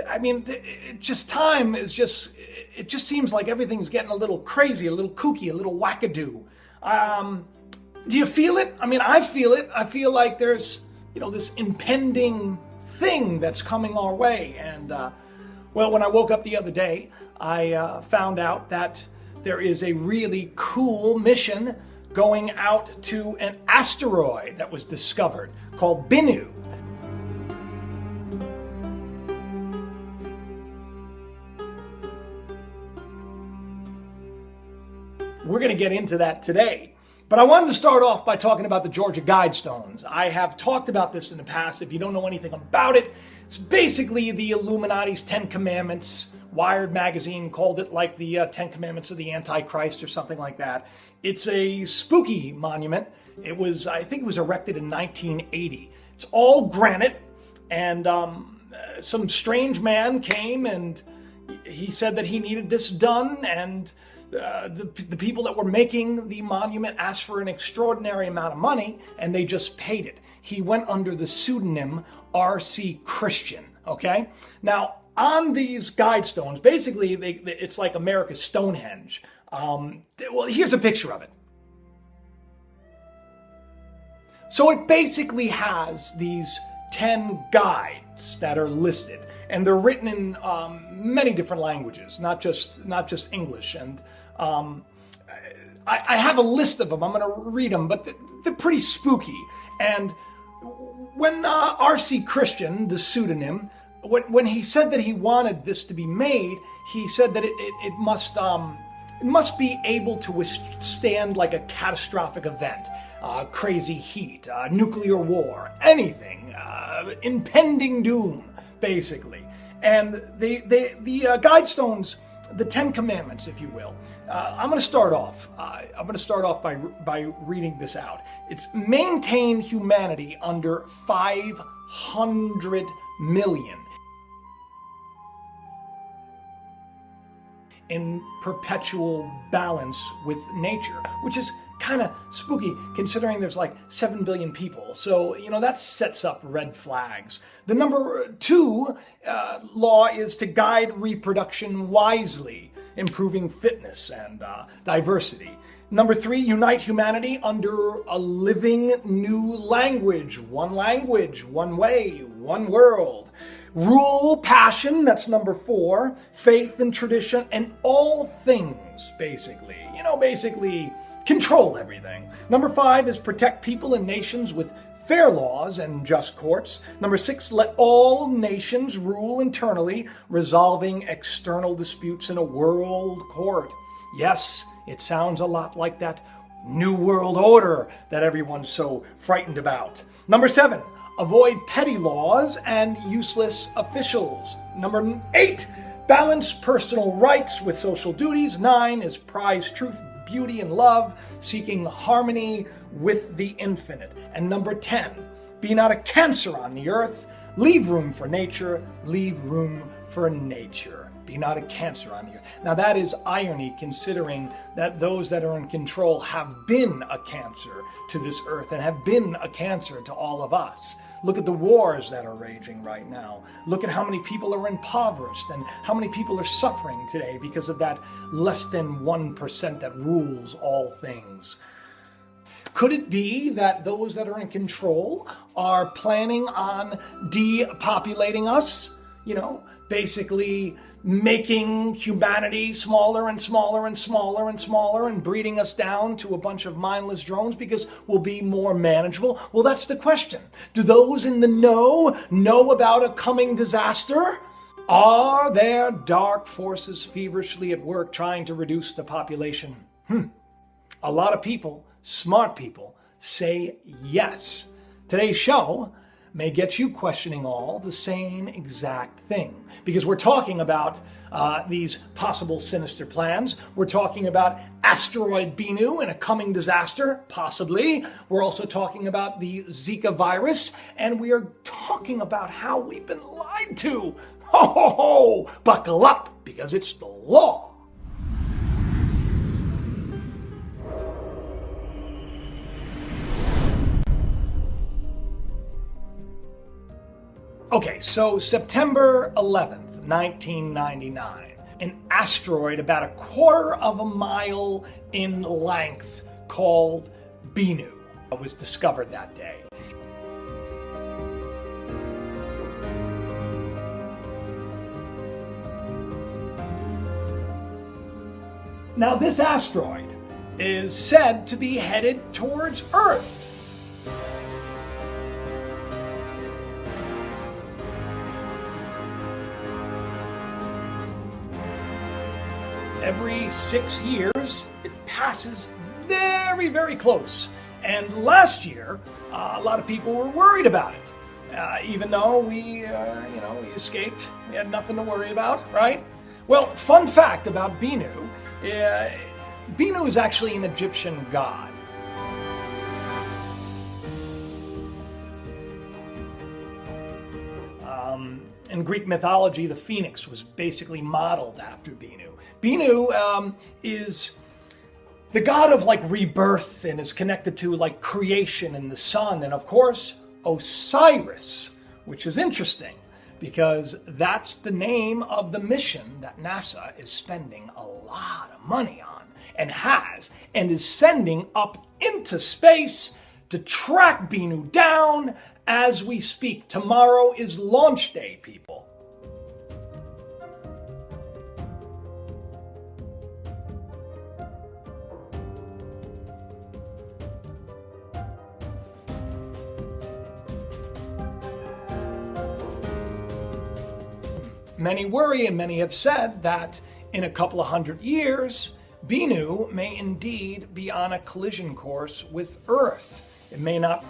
I mean, time is just, it just seems like everything's getting a little crazy, a little kooky, a little wackadoo. Do you feel it? I mean, I feel it. I feel like there's, this impending thing that's coming our way. And, well, when I woke up the other day, I found out that there is a really cool mission going out to an asteroid that was discovered called Bennu. We're going to get into that today. But I wanted to start off by talking about the Georgia Guidestones. I have talked about this in the past. If you don't know anything about it, it's basically the Illuminati's 10 Commandments. Wired magazine called it like the 10 Commandments of the Antichrist or something like that. It's a spooky monument. I think it was erected in 1980. It's all granite, and some strange man came and he said that he needed this done, and the people that were making the monument asked for an extraordinary amount of money, and they just paid it. He went under the pseudonym R.C. Christian, okay? Now, on these guidestones, basically, it's like America's Stonehenge. Well, here's a picture of it. So it basically has these 10 guides that are listed, and they're written in many different languages, not just English. And I have a list of them. I'm going to read them, but they're pretty spooky. And when R.C. Christian, the pseudonym, when he said that he wanted this to be made, he said that it must be able to withstand like a catastrophic event, crazy heat, nuclear war, anything, impending doom, basically. And the Guidestones, the 10 Commandments, if you will. I'm going to start off. By reading this out. It's maintain humanity under 500 million. In perpetual balance with nature, which is kind of spooky considering there's like 7 billion people. So, that sets up red flags. The number 2 law is to guide reproduction wisely, improving fitness and diversity. Number 3, unite humanity under a living new language, one way, one world. Rule passion, that's number 4, faith and tradition, and all things, basically. Basically control everything. Number 5 is protect people and nations with fair laws and just courts. Number 6, let all nations rule internally, resolving external disputes in a world court. Yes, it sounds a lot like that New World Order that everyone's so frightened about. Number 7, avoid petty laws and useless officials. Number 8, balance personal rights with social duties. 9 is prize truth, beauty, and love, seeking harmony with the infinite. And number 10, be not a cancer on the earth. Leave room for nature. Leave room for nature. Be not a cancer on the earth. Now that is irony, considering that those that are in control have been a cancer to this earth and have been a cancer to all of us. Look at the wars that are raging right now. Look at how many people are impoverished and how many people are suffering today because of that less than 1% that rules all things. Could it be that those that are in control are planning on depopulating us? Basically making humanity smaller and smaller and smaller and smaller and breeding us down to a bunch of mindless drones because we'll be more manageable? Well, that's the question. Do those in the know about a coming disaster? Are there dark forces feverishly at work trying to reduce the population? A lot of people, smart people, say yes. Today's show may get you questioning all the same exact thing, because we're talking about these possible sinister plans. We're talking about Asteroid Bennu and a coming disaster, possibly. We're also talking about the Zika virus, and we are talking about how we've been lied to. Ho, ho, ho! Buckle up, because it's the law. Okay, so September 11th, 1999. An asteroid about a quarter of a mile in length called Bennu was discovered that day. Now, this asteroid is said to be headed towards Earth. Every 6 years, it passes very, very close. And last year, a lot of people were worried about it. Even though we escaped, we had nothing to worry about, right? Well, fun fact about Bennu. Bennu is actually an Egyptian god. In Greek mythology, the phoenix was basically modeled after Bennu. Bennu is the god of like rebirth and is connected to like creation and the sun, and of course Osiris, which is interesting because that's the name of the mission that NASA is spending a lot of money on and is sending up into space to track Bennu down as we speak. Tomorrow is launch day, people. Many worry and many have said that in a couple of 100 years, Bennu may indeed be on a collision course with Earth. It may not,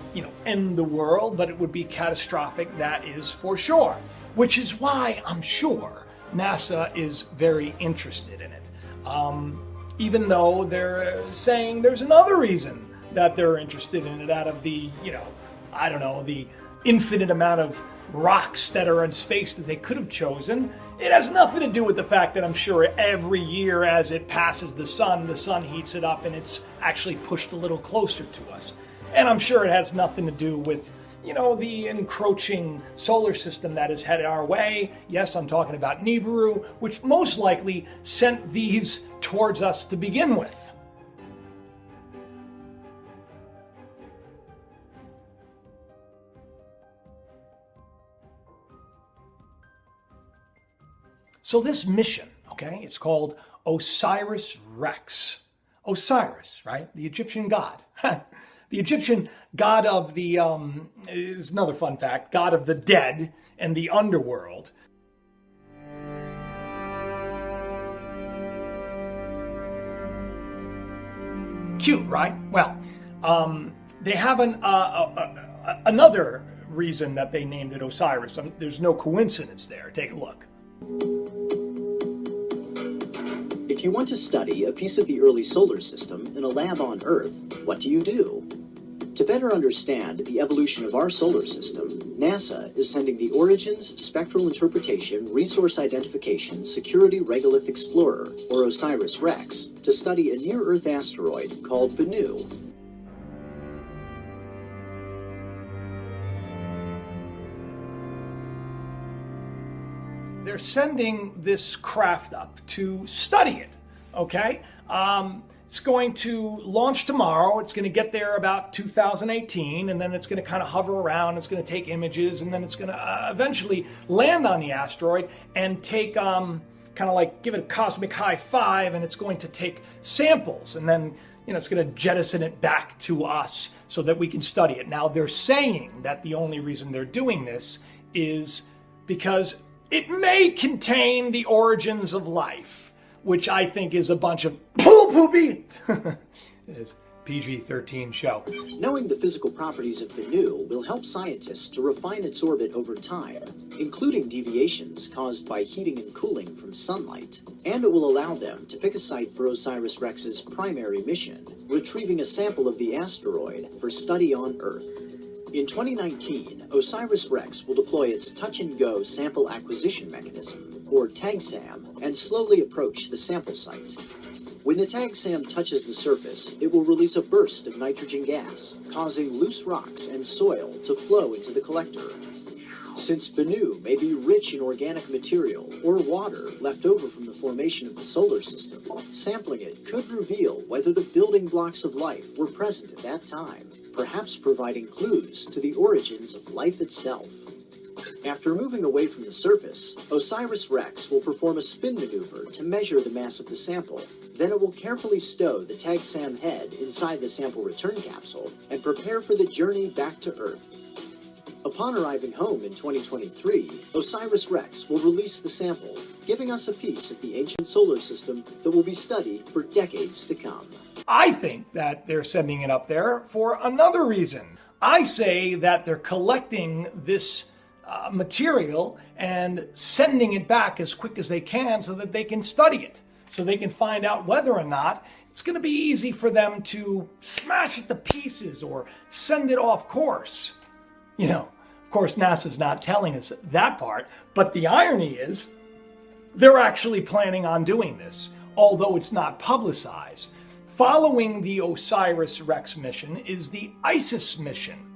end the world, but it would be catastrophic, that is for sure. Which is why I'm sure NASA is very interested in it. Even though they're saying there's another reason that they're interested in it out of the, the infinite amount of rocks that are in space that they could have chosen. It has nothing to do with the fact that I'm sure every year as it passes the sun heats it up and it's actually pushed a little closer to us. And I'm sure it has nothing to do with, the encroaching solar system that is headed our way. Yes, I'm talking about Nibiru, which most likely sent these towards us to begin with. So this mission, it's called Osiris-Rex. Osiris, right? The Egyptian god. The Egyptian god of the, is another fun fact, god of the dead and the underworld. Cute, right? Well, they have another reason that they named it Osiris. There's no coincidence there. Take a look. If you want to study a piece of the early solar system in a lab on Earth, what do? To better understand the evolution of our solar system, NASA is sending the Origins Spectral Interpretation Resource Identification Security Regolith Explorer, or OSIRIS-REx, to study a near-Earth asteroid called Bennu. They're sending this craft up to study it, okay? It's going to launch tomorrow. It's going to get there about 2018, and then it's going to kind of hover around. It's going to take images, and then it's going to eventually land on the asteroid and take, kind of like give it a cosmic high five, and it's going to take samples, and then, it's going to jettison it back to us so that we can study it. Now, they're saying that the only reason they're doing this is because it may contain the origins of life, which I think is a bunch of poopy. It's PG-13 show. Knowing the physical properties of Bennu will help scientists to refine its orbit over time, including deviations caused by heating and cooling from sunlight, and it will allow them to pick a site for OSIRIS-REx's primary mission, retrieving a sample of the asteroid for study on Earth. In 2019, OSIRIS-REx will deploy its touch-and-go sample acquisition mechanism, or TAGSAM, and slowly approach the sample site. When the TAGSAM touches the surface, it will release a burst of nitrogen gas, causing loose rocks and soil to flow into the collector. Since Bennu may be rich in organic material or water left over from the formation of the solar system, sampling it could reveal whether the building blocks of life were present at that time, perhaps providing clues to the origins of life itself. After moving away from the surface, OSIRIS-REx will perform a spin maneuver to measure the mass of the sample. Then it will carefully stow the TAG-SAM head inside the sample return capsule and prepare for the journey back to Earth. Upon arriving home in 2023, OSIRIS-REx will release the sample, giving us a piece of the ancient solar system that will be studied for decades to come. I think that they're sending it up there for another reason. I say that they're collecting this material and sending it back as quick as they can so that they can study it, so they can find out whether or not it's going to be easy for them to smash it to pieces or send it off course. You know, of course, NASA's not telling us that part, but the irony is they're actually planning on doing this, although it's not publicized. Following the OSIRIS-REx mission is the ISIS mission.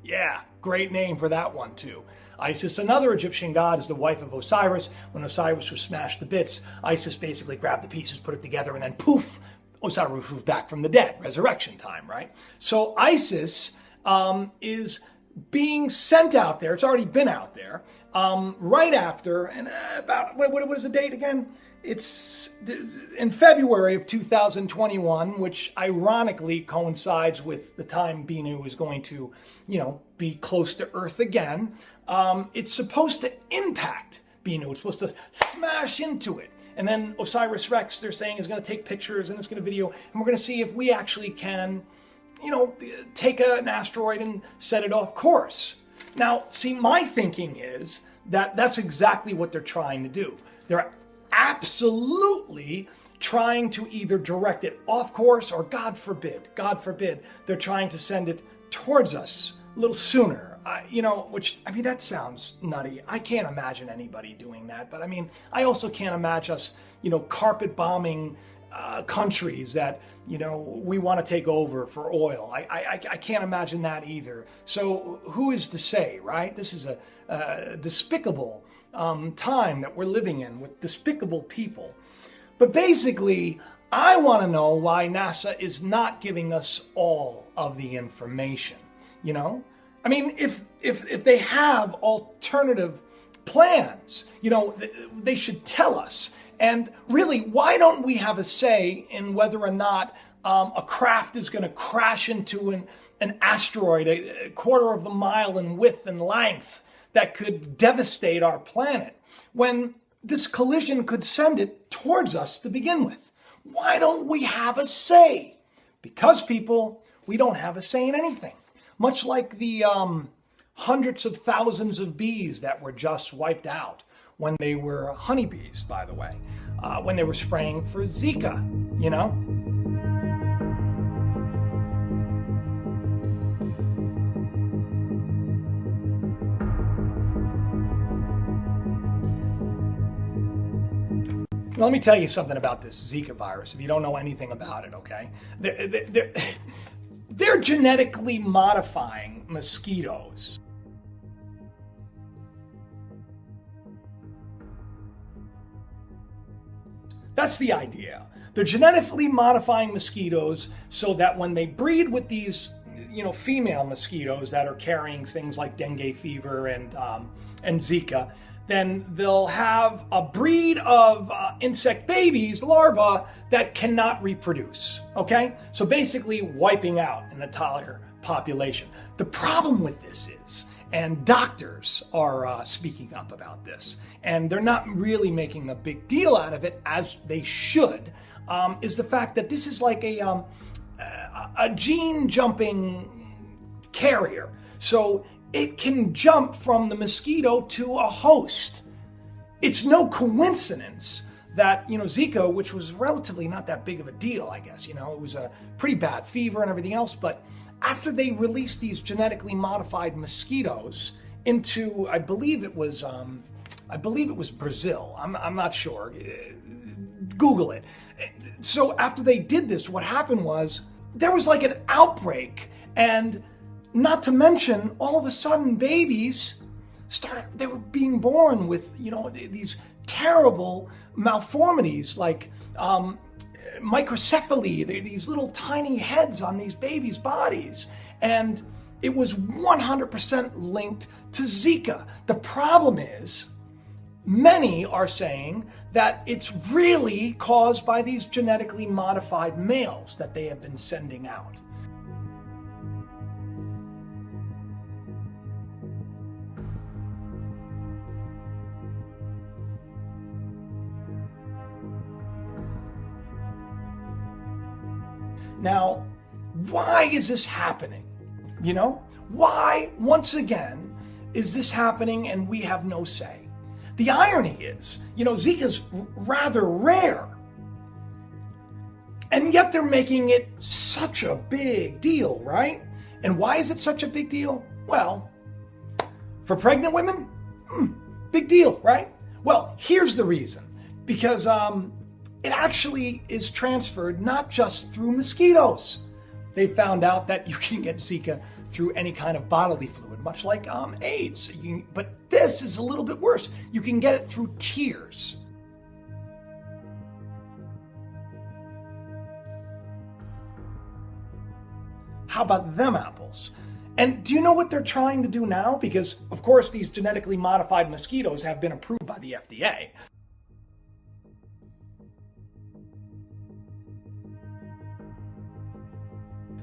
Yeah, great name for that one too. Isis, another Egyptian god, is the wife of Osiris. When Osiris was smashed to bits, Isis basically grabbed the pieces, put it together, and then poof, Osiris was back from the dead. Resurrection time, right? So Isis is being sent out there. It's already been out there right after, and about, what was the date again? It's in February of 2021, which ironically coincides with the time Bennu is going to, be close to Earth again. It's supposed to impact Bennu. It's supposed to smash into it. And then OSIRIS-REx, they're saying, is going to take pictures and it's going to video, and we're going to see if we actually can, take an asteroid and set it off course. Now, see, my thinking is that that's exactly what they're trying to do. They're absolutely trying to either direct it off course or, God forbid, they're trying to send it towards us a little sooner. That sounds nutty. I can't imagine anybody doing that. But I also can't imagine us, carpet bombing countries that, we want to take over for oil. I can't imagine that either. So who is to say, right? This is a despicable time that we're living in with despicable people. But basically, I want to know why NASA is not giving us all of the information, If they have alternative plans, they should tell us. And really, why don't we have a say in whether or not a craft is going to crash into an asteroid a quarter of a mile in width and length that could devastate our planet, when this collision could send it towards us to begin with? Why don't we have a say? Because, people, we don't have a say in anything. Much like the hundreds of thousands of bees that were just wiped out when they were honeybees, by the way, when they were spraying for Zika, Let me tell you something about this Zika virus, if you don't know anything about it, okay? They're genetically modifying mosquitoes. That's the idea. They're genetically modifying mosquitoes so that when they breed with these, female mosquitoes that are carrying things like dengue fever and Zika, then they'll have a breed of insect babies, larvae, that cannot reproduce, okay? So basically wiping out an entire population. The problem with this is, and doctors are speaking up about this, and they're not really making a big deal out of it as they should, is the fact that this is like a gene jumping carrier. So it can jump from the mosquito to a host. It's no coincidence that, Zika, which was relatively not that big of a deal, I guess, it was a pretty bad fever and everything else, but after they released these genetically modified mosquitoes into, I believe it was I believe it was Brazil. I'm not sure. Google it. So after they did this, what happened was there was like an outbreak, and not to mention, all of a sudden babies they were being born with, these terrible malformities like microcephaly, these little tiny heads on these babies' bodies. And it was 100% linked to Zika. The problem is, many are saying that it's really caused by these genetically modified males that they have been sending out. Now, why is this happening? Why, once again, is this happening and we have no say? The irony is, Zika's rather rare. And yet they're making it such a big deal, right? And why is it such a big deal? Well, for pregnant women, big deal, right? Well, here's the reason. Because it actually is transferred not just through mosquitoes. They found out that you can get Zika through any kind of bodily fluid, much like AIDS. But this is a little bit worse. You can get it through tears. How about them apples? And do you know what they're trying to do now? Because, of course, these genetically modified mosquitoes have been approved by the FDA.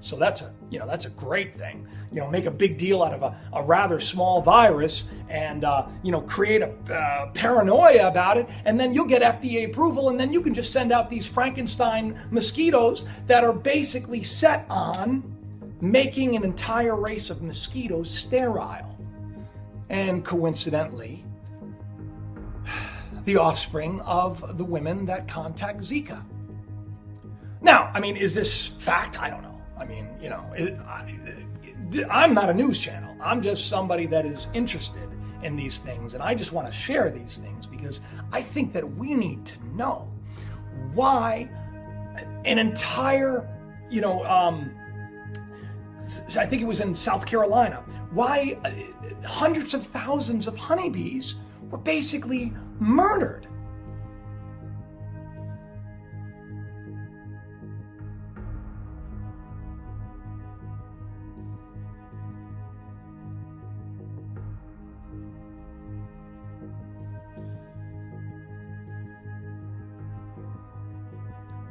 So that's a great thing. Make a big deal out of a rather small virus and, create a paranoia about it. And then you'll get FDA approval, and then you can just send out these Frankenstein mosquitoes that are basically set on making an entire race of mosquitoes sterile. And coincidentally, the offspring of the women that contact Zika. Now, is this fact? I don't know. I'm not a news channel. I'm just somebody that is interested in these things, and I just want to share these things because I think that we need to know why an entire, I think it was in South Carolina, why hundreds of thousands of honeybees were basically murdered.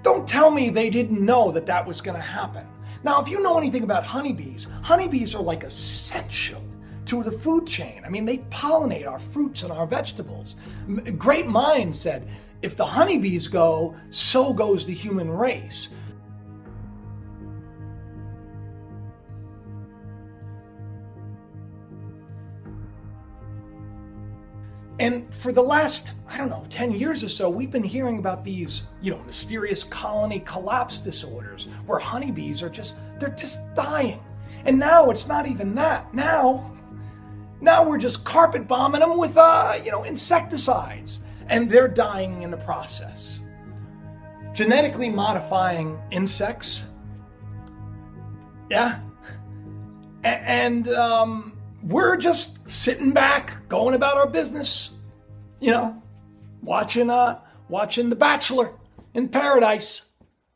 Don't tell me they didn't know that that was going to happen. Now, if you know anything about honeybees, honeybees are like essential to the food chain. They pollinate our fruits and our vegetables. Great minds said, if the honeybees go, so goes the human race. And for the last, 10 years or so, we've been hearing about these, mysterious colony collapse disorders where honeybees they're just dying. And now it's not even that. Now we're just carpet bombing them with, insecticides, and they're dying in the process. Genetically modifying insects, yeah, and we're just sitting back, going about our business, watching The Bachelor in Paradise,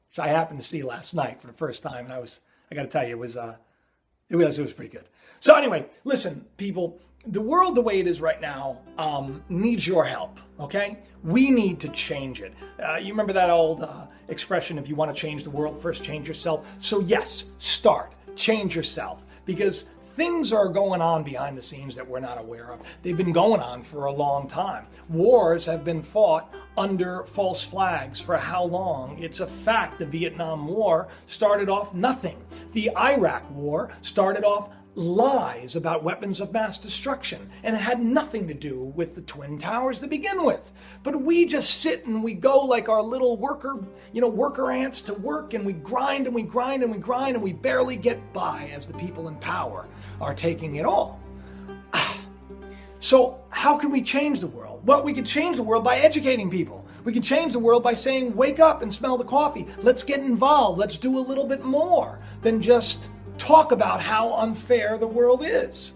which I happened to see last night for the first time, and I got to tell you, it was pretty good. So anyway, listen, people, the world the way it is right now needs your help. Okay, we need to change it. You remember that old expression: if you want to change the world, first change yourself. So yes, change yourself, because things are going on behind the scenes that we're not aware of. They've been going on for a long time. Wars have been fought under false flags for how long? It's a fact. The Vietnam War started off nothing. The Iraq War started off lies about weapons of mass destruction, and it had nothing to do with the Twin Towers to begin with. But we just sit and we go like our little worker ants to work, and we grind and we grind and we grind, and we barely get by as the people in power are taking it all. So how can we change the world? world? Well, we can change the world by educating people. We can change the world by saying, wake up and smell the coffee. Let's get involved. Let's do a little bit more than just talk about how unfair the world is.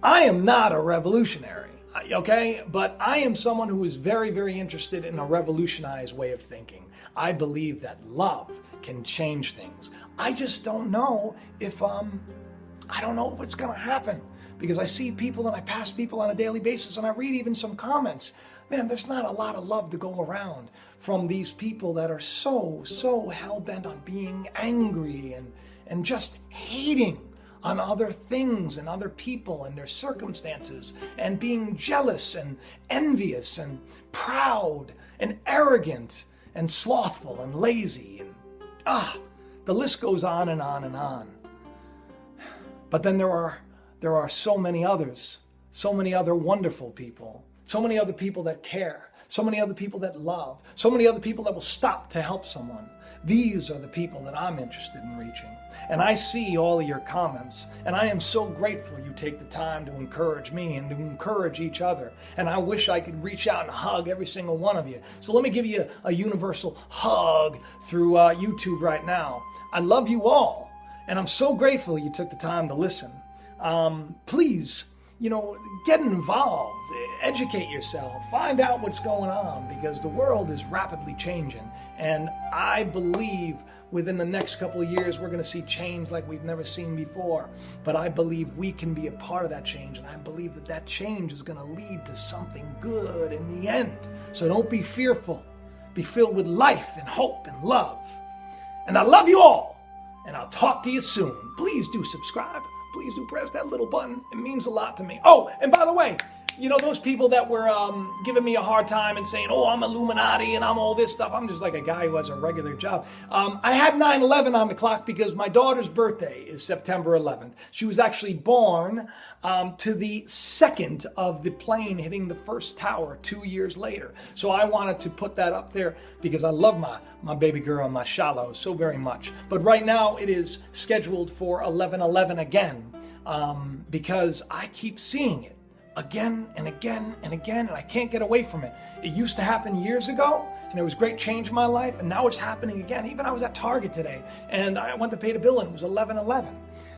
I am not a revolutionary, okay? But I am someone who is very, very interested in a revolutionized way of thinking. I believe that love can change things. I just don't know if, I don't know if it's gonna happen, because I see people and I pass people on a daily basis and I read even some comments. Man, there's not a lot of love to go around from these people that are so hell-bent on being angry and just hating on other things and other people and their circumstances, and being jealous and envious and proud and arrogant and slothful and lazy. And the list goes on and on and on. But then there are so many others, so many other wonderful people, so many other people that care, so many other people that love, so many other people that will stop to help someone. These are the people that I'm interested in reaching. And I see all of your comments, and I am so grateful you take the time to encourage me and to encourage each other. And I wish I could reach out and hug every single one of you. So let me give you a universal hug through YouTube right now. I love you all, and I'm so grateful you took the time to listen. Please, get involved, educate yourself, find out what's going on, because the world is rapidly changing. And I believe within the next couple of years, we're going to see change like we've never seen before. But I believe we can be a part of that change. And I believe that that change is going to lead to something good in the end. So don't be fearful. Be filled with life and hope and love. And I love you all. And I'll talk to you soon. Please do subscribe. Please do press that little button. It means a lot to me. Oh, and by the way, those people that were giving me a hard time and saying, oh, I'm Illuminati and I'm all this stuff. I'm just like a guy who has a regular job. I had 9/11 on the clock because my daughter's birthday is September 11th. She was actually born to the second of the plane hitting the first tower 2 years later. So I wanted to put that up there because I love my baby girl, my Shallow, so very much. But right now it is scheduled for 11/11 again because I keep seeing it again and again and again, and I can't get away from it. It used to happen years ago, and it was great change in my life, and now it's happening again. Even I was at Target today, and I went to pay the bill, and it was 11/11.